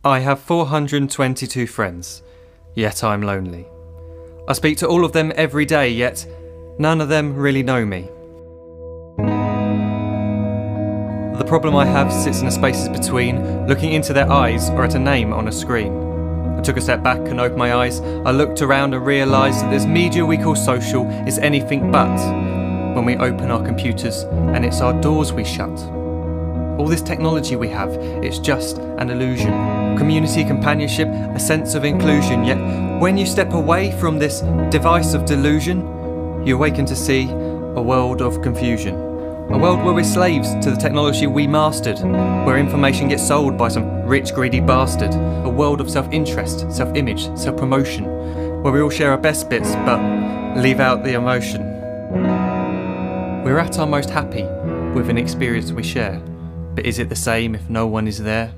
I have 422 friends, yet I'm lonely. I speak to all of them every day, yet none of them really know me. The problem I have sits in the spaces between looking into their eyes or at a name on a screen. I took a step back and opened my eyes. I looked around and realised that this media we call social is anything but when we open our computers and it's our doors we shut. All this technology we have, it's just an illusion. Community, companionship, a sense of inclusion. Yet when you step away from this device of delusion, you awaken to see a world of confusion. A world where we're slaves to the technology we mastered, where information gets sold by some rich, greedy bastard. A world of self-interest, self-image, self-promotion, where we all share our best bits but leave out the emotion. We're at our most happy with an experience we share. But is it the same if no one is there?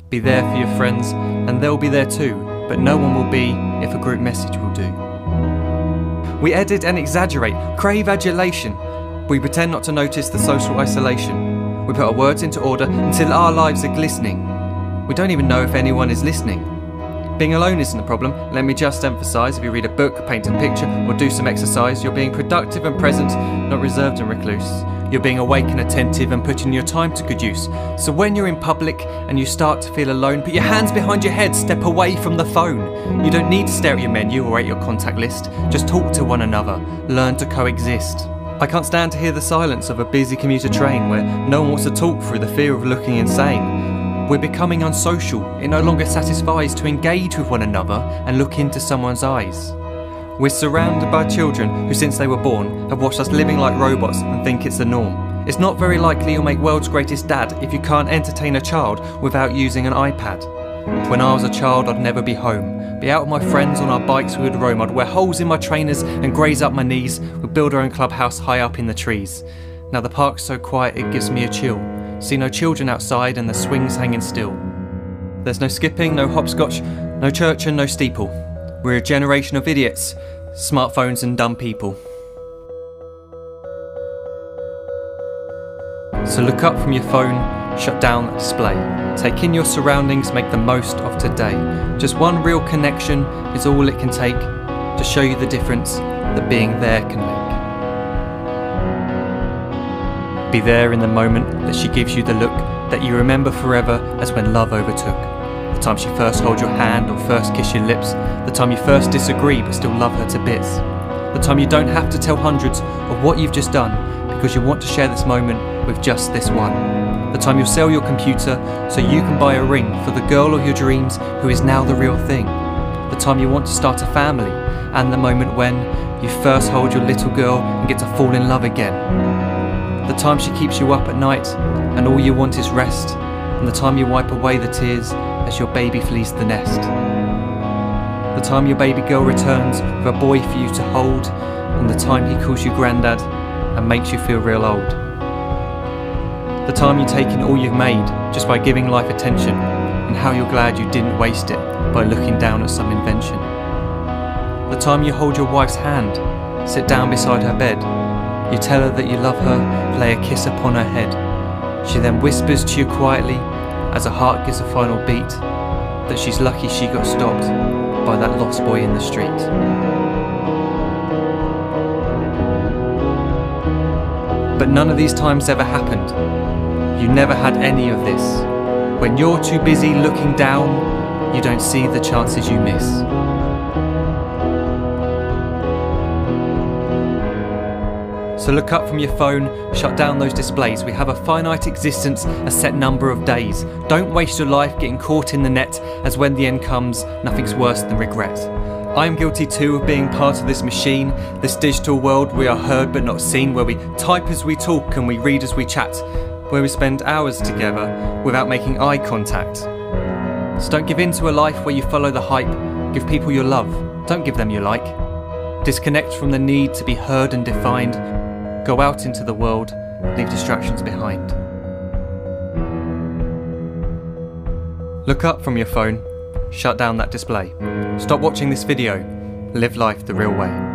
Be there for your friends and they'll be there too, but no one will be if a group message will do. We edit and exaggerate, crave adulation. We pretend not to notice the social isolation. We put our words into order until our lives are glistening. We don't even know if anyone is listening. Being alone isn't a problem, let me just emphasise. If you read a book, paint a picture or do some exercise, you're being productive and present, not reserved and recluse. You're being awake and attentive and putting your time to good use. So when you're in public and you start to feel alone, put your hands behind your head, step away from the phone. You don't need to stare at your menu or at your contact list. Just talk to one another, learn to coexist. I can't stand to hear the silence of a busy commuter train where no one wants to talk through the fear of looking insane. We're becoming unsocial. It no longer satisfies to engage with one another and look into someone's eyes. We're surrounded by children who since they were born have watched us living like robots and think it's the norm. It's not very likely you'll make world's greatest dad if you can't entertain a child without using an iPad. When I was a child I'd never be home. Be out with my friends on our bikes we would roam. I'd wear holes in my trainers and graze up my knees. We'd build our own clubhouse high up in the trees. Now the park's so quiet it gives me a chill. See no children outside and the swings hanging still. There's no skipping, no hopscotch, no church and no steeple. We're a generation of idiots, smartphones and dumb people. So look up from your phone, shut down the display. Take in your surroundings, make the most of today. Just one real connection is all it can take to show you the difference that being there can make. Be there in the moment that she gives you the look that you remember forever as when love overtook. The time she first holds your hand or first kiss your lips. The time you first disagree but still love her to bits. The time you don't have to tell hundreds of what you've just done because you want to share this moment with just this one. The time you'll sell your computer so you can buy a ring for the girl of your dreams who is now the real thing. The time you want to start a family and the moment when you first hold your little girl and get to fall in love again. The time she keeps you up at night and all you want is rest, and the time you wipe away the tears as your baby flees the nest. The time your baby girl returns with a boy for you to hold, and the time he calls you granddad and makes you feel real old. The time you take in all you've made just by giving life attention, and how you're glad you didn't waste it by looking down at some invention. The time you hold your wife's hand, sit down beside her bed, you tell her that you love her, lay a kiss upon her head. She then whispers to you quietly, as her heart gives a final beat, that she's lucky she got stopped by that lost boy in the street. But none of these times ever happened. You never had any of this. When you're too busy looking down, you don't see the chances you miss. So look up from your phone, shut down those displays. We have a finite existence, a set number of days. Don't waste your life getting caught in the net, as when the end comes, nothing's worse than regret. I'm guilty too of being part of this machine, this digital world we are heard but not seen, where we type as we talk and we read as we chat, where we spend hours together without making eye contact. So don't give in to a life where you follow the hype. Give people your love, don't give them your like. Disconnect from the need to be heard and defined. Go out into the world, leave distractions behind. Look up from your phone, shut down that display. Stop watching this video, live life the real way.